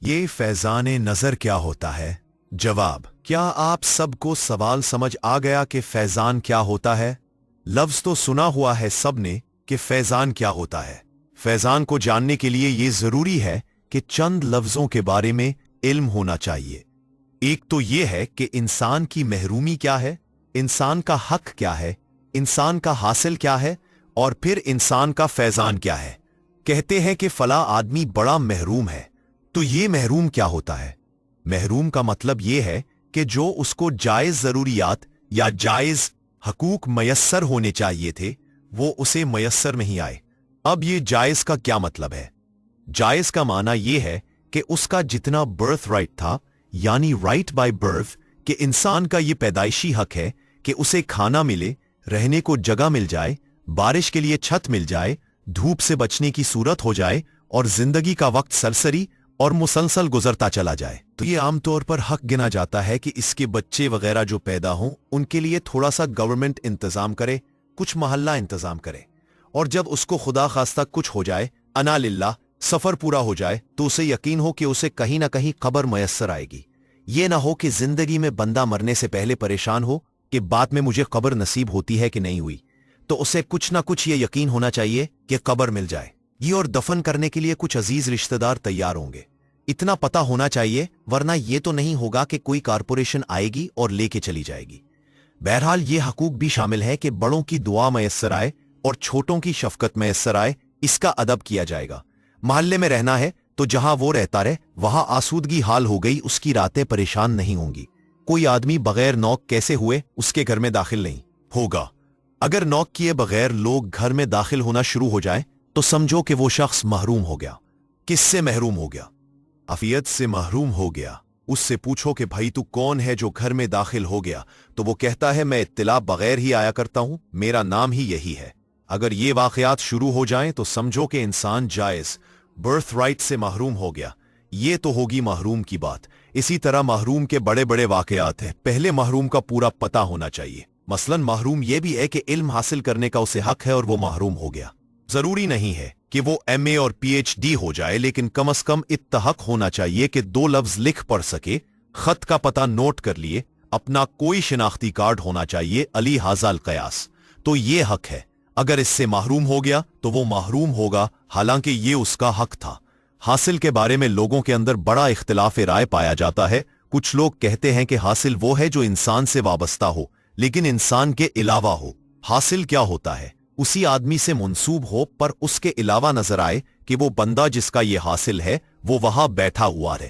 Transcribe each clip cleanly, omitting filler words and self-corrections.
ये फैजान नजर क्या होता है? जवाब: क्या आप सबको सवाल समझ आ गया कि फैजान क्या होता है? लफ्ज तो सुना हुआ है सबने कि फैजान क्या होता है। फैजान को जानने के लिए ये जरूरी है कि चंद लफ्जों के बारे में इल्म होना चाहिए। एक तो ये है कि इंसान की महरूमी क्या है, इंसान का हक क्या है, इंसान का हासिल क्या है, और फिर इंसान का फैजान क्या है। कहते हैं कि फला आदमी बड़ा महरूम है, तो ये महरूम क्या होता है? महरूम का मतलब ये है कि जो उसको जायज जरूरियात या जायज हकूक मयस्सर होने चाहिए थे वो उसे मयस्सर नहीं आए। अब ये जायज का क्या मतलब है? जायज का माना यह है कि उसका जितना बर्थ राइट था, यानी राइट बाय बर्थ, कि इंसान का ये पैदाइशी हक है कि उसे खाना मिले, रहने को जगह मिल जाए, बारिश के लिए छत मिल जाए, धूप से बचने की सूरत हो जाए और जिंदगी का वक्त सरसरी और मुसलसल गुजरता चला जाए। तो ये आमतौर पर हक गिना जाता है कि इसके बच्चे वगैरह जो पैदा हों उनके लिए थोड़ा सा गवर्नमेंट इंतजाम करे, कुछ महल्ला इंतजाम करे, और जब उसको खुदा खास्ता कुछ हो जाए, अना लिल्लाह, सफर पूरा हो जाए, तो उसे यकीन हो कि उसे कहीं ना कहीं कब्र मयस्सर आएगी। ये ना हो कि जिंदगी में बंदा मरने से पहले परेशान हो कि बाद में मुझे कब्र नसीब होती है कि नहीं हुई। तो उसे कुछ ना कुछ ये यकीन होना चाहिए कि कब्र मिल जाए, ये और दफन करने के लिए कुछ अजीज रिश्तेदार तैयार होंगे, इतना पता होना चाहिए, वरना ये तो नहीं होगा कि कोई कारपोरेशन आएगी और लेके चली जाएगी। बहरहाल ये हकूक भी शामिल है कि बड़ों की दुआ मयस्सर आए और छोटों की शफकत मयस्सर आए, इसका अदब किया जाएगा। मोहल्ले में रहना है तो जहां वो रहता रहे वहां आसूदगी हाल हो गई, उसकी रातें परेशान नहीं होंगी। कोई आदमी बगैर नॉक कैसे हुए उसके घर में दाखिल नहीं होगा। अगर नॉक किए बगैर लोग घर में दाखिल होना शुरू हो जाए तो समझो कि वो शख्स महरूम हो गया। किससे महरूम हो गया? अफियत से महरूम हो गया। उससे पूछो कि भाई तू कौन है जो घर में दाखिल हो गया, तो वो कहता है मैं इत्तिला बगैर ही आया करता हूं, मेरा नाम ही यही है। अगर ये वाकयात शुरू हो जाएं तो समझो कि इंसान जायज बर्थ राइट से महरूम हो गया। ये तो होगी महरूम की बात। इसी तरह महरूम के बड़े बड़े वाकयात हैं। पहले महरूम का पूरा पता होना चाहिए। मसलन महरूम यह भी है कि इल्म हासिल करने का उसे हक है और वो महरूम हो गया। जरूरी नहीं है कि वो एमए और पीएचडी हो जाए, लेकिन कम से कम इतना हक होना चाहिए कि 2 लफ्ज लिख पढ़ सके, खत का पता नोट कर लिए, अपना कोई शिनाख्ती कार्ड होना चाहिए, अली हाजाल कयास। तो ये हक है। अगर इससे महरूम हो गया तो वो महरूम होगा, हालांकि ये उसका हक था। हासिल के बारे में लोगों के अंदर बड़ा इख्तिलाफ राय पाया जाता है। कुछ लोग कहते हैं कि हासिल वो है जो इंसान से वाबस्ता हो लेकिन इंसान के अलावा हो। हासिल क्या होता है? उसी आदमी से मुंसूब हो पर उसके अलावा नजर आए कि वो बंदा जिसका ये हासिल है वो वहां बैठा हुआ रहे।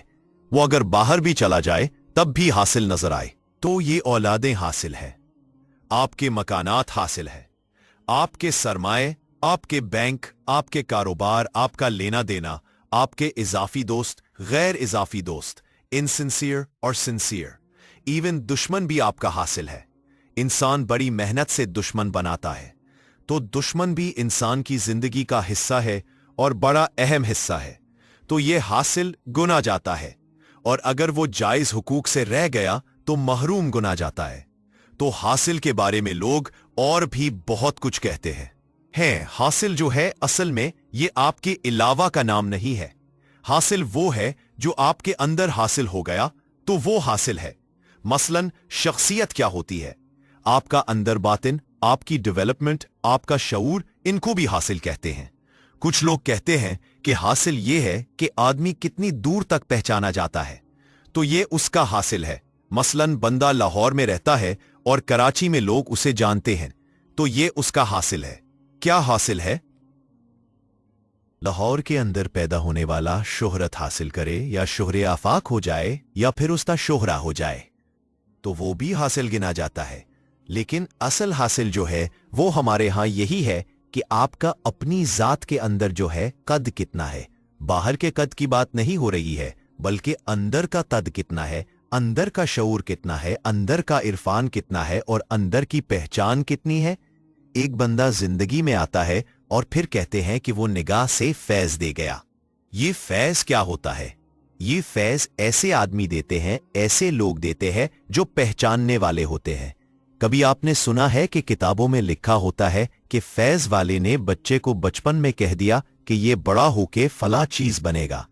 वो अगर बाहर भी चला जाए तब भी हासिल नजर आए, तो ये औलादें हासिल है। आपके मकानात हासिल है, आपके सरमाए, आपके बैंक, आपके कारोबार, आपका लेना देना, आपके इजाफी दोस्त, गैर इजाफी दोस्त, इनसिंसियर और सिंसियर, इवन दुश्मन भी आपका हासिल है। इंसान बड़ी मेहनत से दुश्मन बनाता है, तो दुश्मन भी इंसान की जिंदगी का हिस्सा है और बड़ा अहम हिस्सा है। तो ये हासिल गुना जाता है, और अगर वो जायज हुकूक से रह गया तो महरूम गुना जाता है। तो हासिल के बारे में लोग और भी बहुत कुछ कहते हैं। हासिल जो है असल में ये आपके अलावा का नाम नहीं है। हासिल वो है जो आपके अंदर हासिल हो गया, तो वो हासिल है। मसलन शख्सियत क्या होती है? आपका अंदर बातिन, आपकी डेवलपमेंट, आपका शऊर, इनको भी हासिल कहते हैं। कुछ लोग कहते हैं कि हासिल ये है कि आदमी कितनी दूर तक पहचाना जाता है, तो ये उसका हासिल है। मसलन बंदा लाहौर में रहता है और कराची में लोग उसे जानते हैं, तो ये उसका हासिल है। क्या हासिल है? लाहौर के अंदर पैदा होने वाला शोहरत हासिल करे या शोहरे आफाक हो जाए या फिर उसका शोहरा हो जाए, तो वो भी हासिल गिना जाता है। लेकिन असल हासिल जो है वो हमारे यहां यही है कि आपका अपनी जात के अंदर जो है कद कितना है। बाहर के कद की बात नहीं हो रही है, बल्कि अंदर का कद कितना है, अंदर का शऊर कितना है, अंदर का इरफान कितना है और अंदर की पहचान कितनी है। एक बंदा जिंदगी में आता है और फिर कहते हैं कि वो निगाह से फैज दे गया। ये फैज क्या होता है? ये फैज ऐसे आदमी देते हैं, ऐसे लोग देते हैं जो पहचानने वाले होते हैं। कभी आपने सुना है कि किताबों में लिखा होता है कि फैज वाले ने बच्चे को बचपन में कह दिया कि ये बड़ा होके फला चीज बनेगा।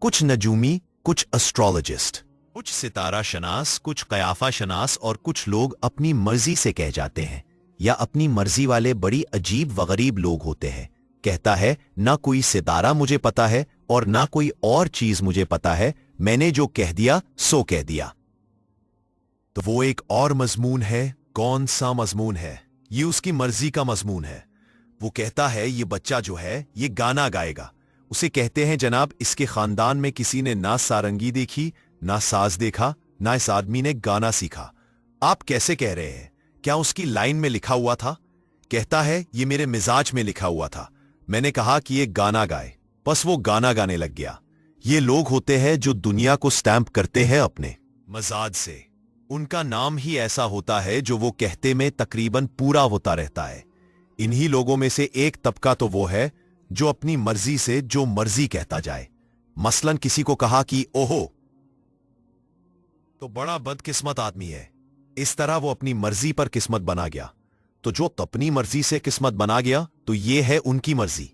कुछ नजूमी, कुछ एस्ट्रोलॉजिस्ट, कुछ सितारा शनास, कुछ कयाफा शनास और कुछ लोग अपनी मर्जी से कह जाते हैं, या अपनी मर्जी वाले बड़ी अजीब व गरीब लोग होते हैं। कहता है ना कोई सितारा मुझे पता है और ना कोई और चीज मुझे पता है, मैंने जो कह दिया सो कह दिया। तो वो एक और मजमून है। कौन सा मजमून है? ये उसकी मर्जी का मजमून है। वो कहता है ये बच्चा जो है ये गाना गाएगा। उसे कहते हैं जनाब इसके खानदान में किसी ने ना सारंगी देखी, ना साज देखा, ना इस आदमी ने गाना सीखा। आप कैसे कह रहे हैं? क्या उसकी लाइन में लिखा हुआ था? कहता है ये मेरे मिजाज में लिखा हुआ था। मैंने कहा कि ये गाना गाए, बस वो गाना गाने लग गया। ये लोग होते हैं जो दुनिया को स्टैंप करते हैं अपने मजाज से। उनका नाम ही ऐसा होता है जो वो कहते में तकरीबन पूरा होता रहता है। इन्हीं लोगों में से एक तबका तो वो है जो अपनी मर्जी से जो मर्जी कहता जाए। मसलन किसी को कहा कि ओहो तो बड़ा बदकिस्मत आदमी है, इस तरह वो अपनी मर्जी पर किस्मत बना गया। तो जो अपनी मर्जी से किस्मत बना गया तो ये है उनकी मर्जी।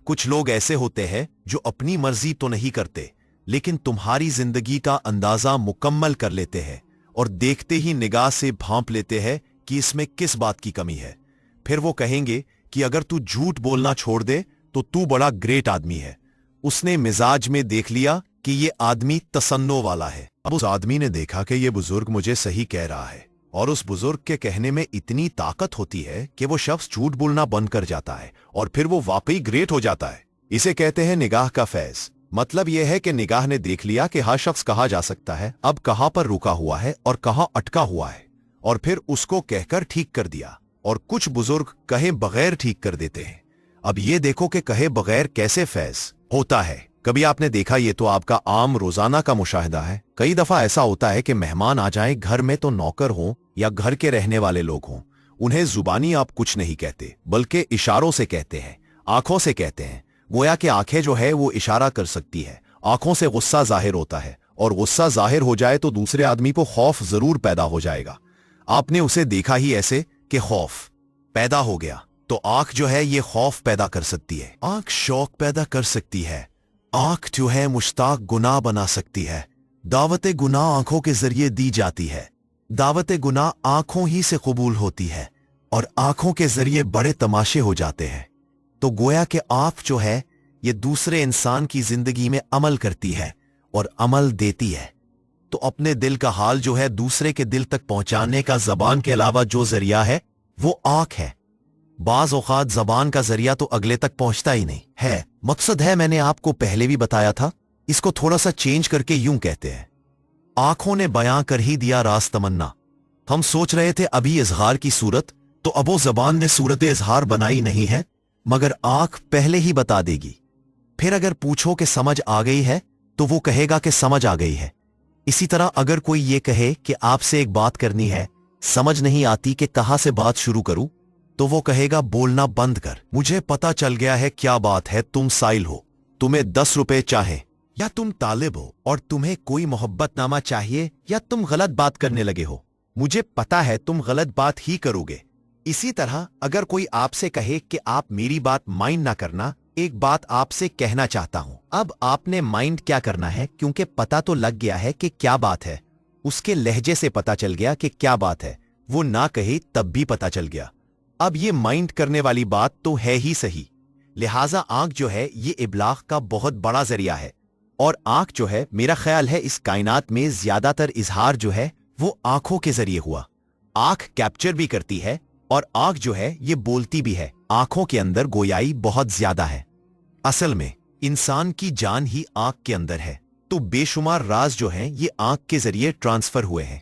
कुछ लोग ऐसे होते हैं जो अपनी मर्जी तो नहीं करते, लेकिन तुम्हारी जिंदगी का अंदाजा मुकम्मल कर लेते हैं और देखते ही निगाह से भांप लेते हैं कि इसमें किस बात की कमी है। फिर वो कहेंगे कि अगर तू झूठ बोलना छोड़ दे तो तू बड़ा ग्रेट आदमी है। उसने मिजाज में देख लिया कि ये आदमी तसन्नो वाला है। अब उस आदमी ने देखा कि ये बुजुर्ग मुझे सही कह रहा है और उस बुजुर्ग के कहने में इतनी ताकत होती है कि वो शख्स झूठ बोलना बंद कर जाता है और फिर वो वाकई ग्रेट हो जाता है। इसे कहते हैं निगाह का फैज। मतलब यह है कि निगाह ने देख लिया कि हर शख्स कहा जा सकता है, अब कहां पर रुका हुआ है और कहां अटका हुआ है, और फिर उसको कहकर ठीक कर दिया। और कुछ बुजुर्ग कहे बगैर ठीक कर देते हैं। अब ये देखो कि कहे बगैर कैसे फैज होता है। कभी आपने देखा? ये तो आपका आम रोजाना का मुशाहिदा है। कई दफा ऐसा होता है कि मेहमान आ जाएं घर में, तो नौकर हों या घर के रहने वाले लोग हों, उन्हें जुबानी आप कुछ नहीं कहते बल्कि इशारों से कहते हैं, आंखों से कहते हैं। गोया कि आंखें जो है वो इशारा कर सकती है। आंखों से गुस्सा जाहिर होता है और गुस्सा जाहिर हो जाए तो दूसरे आदमी को खौफ जरूर पैदा हो जाएगा। आपने उसे देखा ही ऐसे कि खौफ पैदा हो गया, तो आंख जो है ये खौफ पैदा कर सकती है। आंख शौक पैदा कर सकती है। आंख जो है मुश्ताक गुनाह बना सकती है। दावत गुनाह आंखों के जरिए दी जाती है। दावत गुनाह आंखों ही से कबूल होती है और आंखों के जरिए बड़े तमाशे हो जाते हैं। तो गोया कि आंख जो है ये दूसरे इंसान की जिंदगी में अमल करती है और अमल देती है। तो अपने दिल का हाल जो है दूसरे के दिल तक पहुंचाने का जबान के अलावा जो जरिया है वो आंख है। बाज औकात जबान का जरिया तो अगले तक पहुंचता ही नहीं है। मकसद है, मैंने आपको पहले भी बताया था, इसको थोड़ा सा चेंज करके यूं कहते हैं, आंखों ने बयां कर ही दिया राज तमन्ना। हम सोच रहे थे अभी इजहार की सूरत, तो अब वो जबान ने सूरत इजहार बनाई नहीं है, मगर आंख पहले ही बता देगी। फिर अगर पूछो कि समझ आ गई है तो वो कहेगा कि समझ आ गई है। इसी तरह अगर कोई ये कहे कि आपसे एक बात करनी है, समझ नहीं आती कि कहां से बात शुरू करूं, तो वो कहेगा बोलना बंद कर, मुझे पता चल गया है क्या बात है। तुम साइल हो, तुम्हें 10 रुपए चाहे, या तुम तालिब हो और तुम्हें कोई मोहब्बतनामा चाहिए, या तुम गलत बात करने लगे हो। मुझे पता है तुम गलत बात ही करोगे। इसी तरह अगर कोई आपसे कहे कि आप मेरी बात माइंड ना करना, एक बात आपसे कहना चाहता हूं। अब आपने माइंड क्या करना है, क्योंकि पता तो लग गया है कि क्या बात है। उसके लहजे से पता चल गया कि क्या बात है। वो ना कहे तब भी पता चल गया। अब ये माइंड करने वाली बात तो है ही सही। लिहाजा आंख जो है ये इबलाग का बहुत बड़ा जरिया है। और आंख जो है, मेरा ख्याल है इस कायनात में ज्यादातर इजहार जो है वो आंखों के जरिए हुआ। आंख कैप्चर भी करती है और आंख जो है ये बोलती भी है। आंखों के अंदर गोयाई बहुत ज्यादा है। असल में इंसान की जान ही आंख के अंदर है। तो बेशुमार राज जो हैं ये आंख के जरिए ट्रांसफर हुए हैं।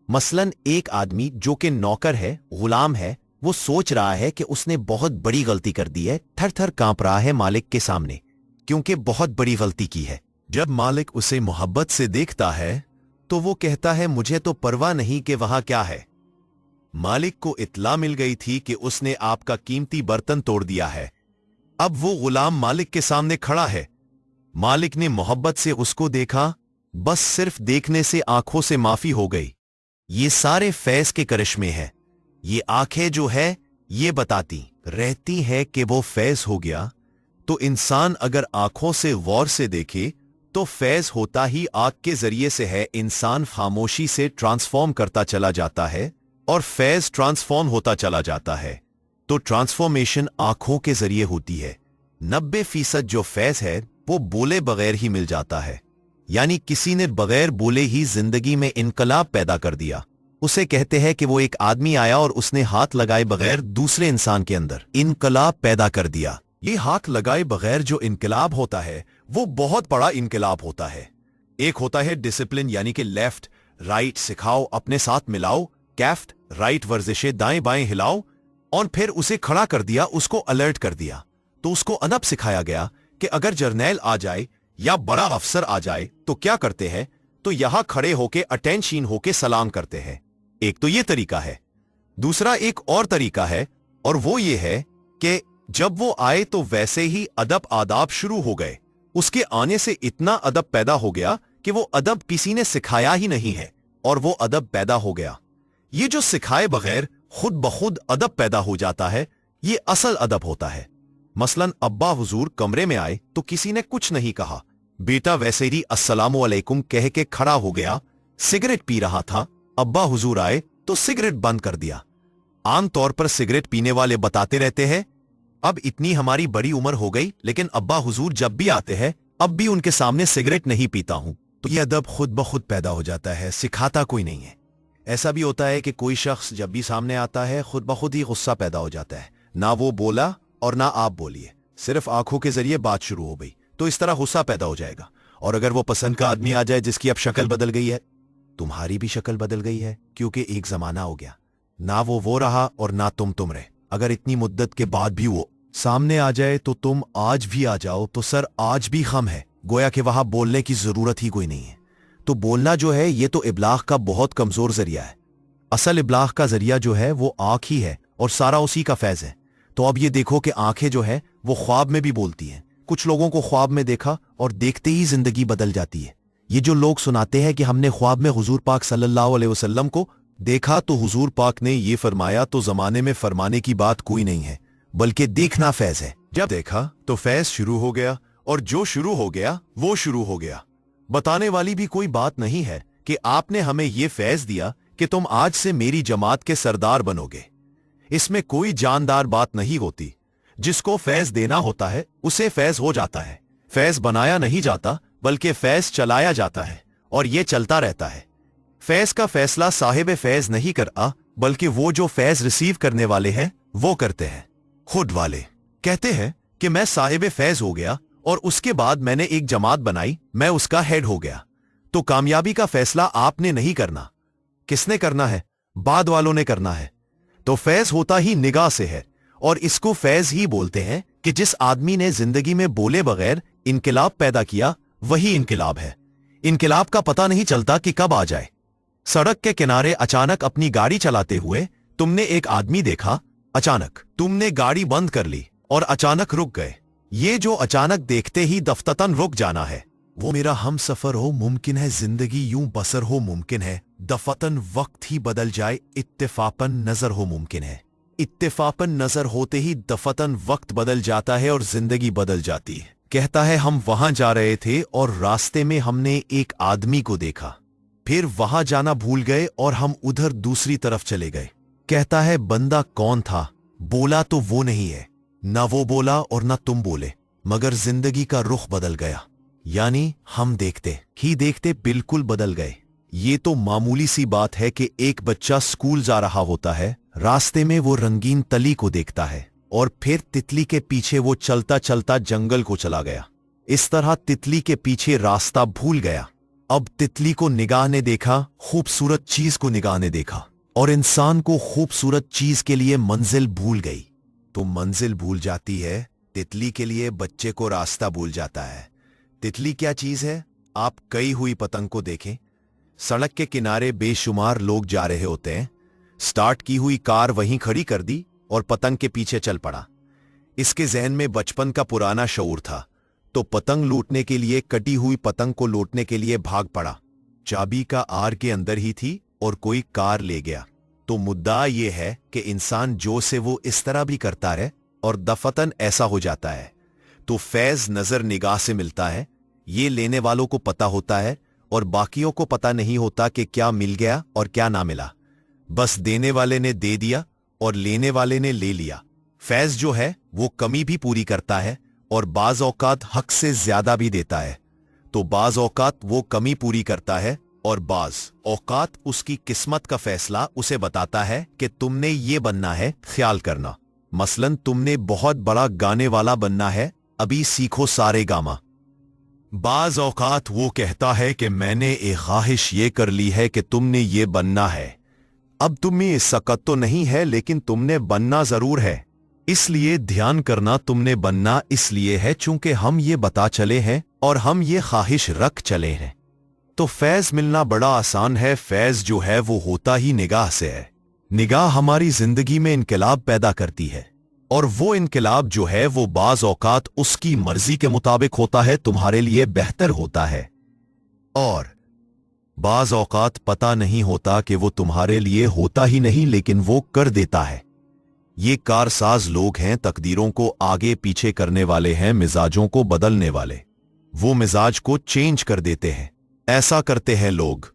मसलन एक आदमी जो कि नौकर है, गुलाम है, वो सोच रहा है कि उसने बहुत बड़ी गलती कर दी है, थर थर कांप रहा है मालिक के सामने, क्योंकि बहुत बड़ी गलती की है। जब मालिक उसे मोहब्बत से देखता है तो वो कहता है मुझे तो परवाह नहीं कि वहां क्या है। मालिक को इत्ला मिल गई थी कि उसने आपका कीमती बर्तन तोड़ दिया है। अब वो गुलाम मालिक के सामने खड़ा है। मालिक ने मोहब्बत से उसको देखा, बस सिर्फ देखने से आंखों से माफी हो गई। ये सारे फैज के करिश्मे हैं। ये आंखें जो है ये बताती रहती है कि वो फैज हो गया। तो इंसान अगर आंखों से गौर से देखे तो फैज होता ही आग के जरिए से है। इंसान खामोशी से ट्रांसफॉर्म करता चला जाता है और फैज ट्रांसफॉर्म होता चला जाता है। तो ट्रांसफॉर्मेशन आंखों के जरिए होती है। 90% जो फैज है वो बोले बगैर ही मिल जाता है, यानी किसी ने बगैर बोले ही जिंदगी में इनकलाब पैदा कर दिया। उसे कहते हैं कि वो एक आदमी आया और उसने हाथ लगाए बगैर दूसरे इंसान के अंदर इनकलाब पैदा कर दिया। ये हाथ लगाए बगैर जो इनकलाब होता है वो बहुत बड़ा इनकलाब होता है। एक होता है डिसिप्लिन, यानी कि लेफ्ट राइट सिखाओ, अपने साथ मिलाओ, कैफ्ट राइट वर्जिशें दाएं बाएं हिलाओ, और फिर उसे खड़ा कर दिया, उसको अलर्ट कर दिया। तो उसको अदब सिखाया गया कि अगर जर्नैल आ जाए या बड़ा अफसर आ जाए तो क्या करते हैं, तो यहां खड़े होके अटेंशन होके सलाम करते हैं। एक तो ये तरीका है। दूसरा एक और तरीका है, और वो ये है कि जब वो आए तो वैसे ही अदब आदाब शुरू हो गए। उसके आने से इतना अदब पैदा हो गया कि वो अदब किसी ने सिखाया ही नहीं है और वो अदब पैदा हो गया। ये जो सिखाए बगैर खुद ब खुद अदब पैदा हो जाता है, ये असल अदब होता है। मसलन अब्बा हुजूर कमरे में आए तो किसी ने कुछ नहीं कहा, बेटा वैसे ही अस्सलामु अलैकुम कह के खड़ा हो गया। सिगरेट पी रहा था, अब्बा हुजूर आए तो सिगरेट बंद कर दिया। आमतौर पर सिगरेट पीने वाले बताते रहते हैं, अब इतनी हमारी बड़ी उम्र हो गई लेकिन अब्बा हुजूर जब भी आते हैं अब भी उनके सामने सिगरेट नहीं पीता हूं। तो यह अदब खुद ब खुद पैदा हो जाता है, सिखाता कोई नहीं है। ऐसा भी होता है कि कोई शख्स जब भी सामने आता है खुद ब खुद ही गुस्सा पैदा हो जाता है। ना वो बोला और ना आप बोलिए, सिर्फ आंखों के जरिए बात शुरू हो गई, तो इस तरह गुस्सा पैदा हो जाएगा। और अगर वो पसंद का आदमी आ जाए जिसकी अब शक्ल बदल गई है, तुम्हारी भी शक्ल बदल गई है, क्योंकि एक जमाना हो गया, ना वो रहा और ना तुम रहे। अगर इतनी मुद्दत के बाद भी वो सामने आ जाए तो तुम आज भी आ जाओ तो सर आज भी खम है, गोया कि वहां बोलने की जरूरत ही कोई नहीं है। तो बोलना जो है ये तो इब्लाग का बहुत कमजोर जरिया है। असल इब्लाग का जरिया जो है वो आंख ही है और सारा उसी का फैज है। तो अब ये देखो कि आंखें जो है वो ख्वाब में भी बोलती हैं। कुछ लोगों को ख्वाब में देखा और देखते ही जिंदगी बदल जाती है। ये जो लोग सुनाते हैं कि हमने ख्वाब में हुजूर पाक सल्लल्लाहु अलैहि वसल्लम को देखा तो हुजूर पाक ने ये फरमाया, तो जमाने में फरमाने की बात कोई नहीं है, बल्कि देखना फैज है। जब देखा तो फैज शुरू हो गया, और जो शुरू हो गया वो शुरू हो गया। बताने वाली भी कोई बात नहीं है कि आपने हमें ये फैज दिया कि तुम आज से मेरी जमात के सरदार बनोगे। इसमें कोई जानदार बात नहीं होती। जिसको फैज देना होता है उसे फैज हो जाता है। फैज बनाया नहीं जाता बल्कि फैज चलाया जाता है, और ये चलता रहता है। फैज का फैसला साहिब फैज नहीं करता, बल्कि वो जो फैज रिसीव करने वाले हैं वो करते हैं। खुद वाले कहते हैं कि मैं साहिब फैज हो गया और उसके बाद मैंने एक जमात बनाई, मैं उसका हेड हो गया। तो कामयाबी का फैसला आपने नहीं करना, किसने करना है? बाद वालों ने करना है। तो फैज होता ही निगाह से है, और इसको फैज ही बोलते हैं कि जिस आदमी ने जिंदगी में बोले बगैर इनकलाब पैदा किया वही इनकलाब है। इनकलाब का पता नहीं चलता कि कब आ जाए। सड़क के किनारे अचानक अपनी गाड़ी चलाते हुए तुमने एक आदमी देखा, अचानक तुमने गाड़ी बंद कर ली और अचानक रुक गए। ये जो अचानक देखते ही दफ्ततन रुक जाना है, वो मेरा हम सफर हो मुमकिन है, जिंदगी यूं बसर हो मुमकिन है, दफतन वक्त ही बदल जाए, इत्तेफाकन नजर हो मुमकिन है। इत्तेफाकन नजर होते ही दफतन वक्त बदल जाता है और जिंदगी बदल जाती है। कहता है हम वहां जा रहे थे और रास्ते में हमने एक आदमी को देखा, फिर वहां जाना भूल गए और हम उधर दूसरी तरफ चले गए। कहता है बंदा कौन था? बोला तो वो नहीं है, ना वो बोला और ना तुम बोले, मगर जिंदगी का रुख बदल गया। यानी हम देखते ही देखते बिल्कुल बदल गए। ये तो मामूली सी बात है कि एक बच्चा स्कूल जा रहा होता है, रास्ते में वो रंगीन तली को देखता है और फिर तितली के पीछे वो चलता चलता जंगल को चला गया। इस तरह तितली के पीछे रास्ता भूल गया। अब तितली को निगाह ने देखा, खूबसूरत चीज को निगाह ने देखा, और इंसान को खूबसूरत चीज के लिए मंजिल भूल गई। तो मंजिल भूल जाती है, तितली के लिए बच्चे को रास्ता भूल जाता है। तितली क्या चीज है? आप कई हुई पतंग को देखें, सड़क के किनारे बेशुमार लोग जा रहे होते हैं, स्टार्ट की हुई कार वहीं खड़ी कर दी और पतंग के पीछे चल पड़ा। इसके जहन में बचपन का पुराना शऊर था, तो पतंग लूटने के लिए, कटी हुई पतंग को लूटने के लिए भाग पड़ा। चाबी का आर के अंदर ही थी और कोई कार ले गया। तो मुद्दा ये है कि इंसान जो से वो इस तरह भी करता रहे और दफतन ऐसा हो जाता है। तो फैज नजर निगाह से मिलता है, ये लेने वालों को पता होता है और बाकियों को पता नहीं होता कि क्या मिल गया और क्या ना मिला। बस देने वाले ने दे दिया और लेने वाले ने ले लिया। फैज जो है वो कमी भी पूरी करता है और बाज औकात हक से ज्यादा भी देता है। तो बाज औकात वो कमी पूरी करता है और बाज औकात उसकी किस्मत का फैसला उसे बताता है कि तुमने ये बनना है, ख्याल करना। मसलन तुमने बहुत बड़ा गाने वाला बनना है, अभी सीखो सारे गामा। बाज औकात वो कहता है कि मैंने एक ख्वाहिश ये कर ली है कि तुमने ये बनना है। अब तुम्हें सकत तो नहीं है लेकिन तुमने बनना जरूर है। इसलिए ध्यान करना, तुमने बनना इसलिए है चूंकि हम ये बता चले हैं और हम ये ख्वाहिश रख चले हैं। तो फैज मिलना बड़ा आसान है। फैज जो है वो होता ही निगाह से है। निगाह हमारी जिंदगी में इनकलाब पैदा करती है और वो इनकलाब जो है वो बाज औकात उसकी मर्जी के मुताबिक होता है, तुम्हारे लिए बेहतर होता है। और बाज औकात पता नहीं होता कि वो तुम्हारे लिए होता ही नहीं लेकिन वो कर देता है। ये कारसाज लोग हैं, तकदीरों को आगे पीछे करने वाले हैं, मिजाजों को बदलने वाले। वो मिजाज को चेंज कर देते हैं। ऐसा करते हैं लोग।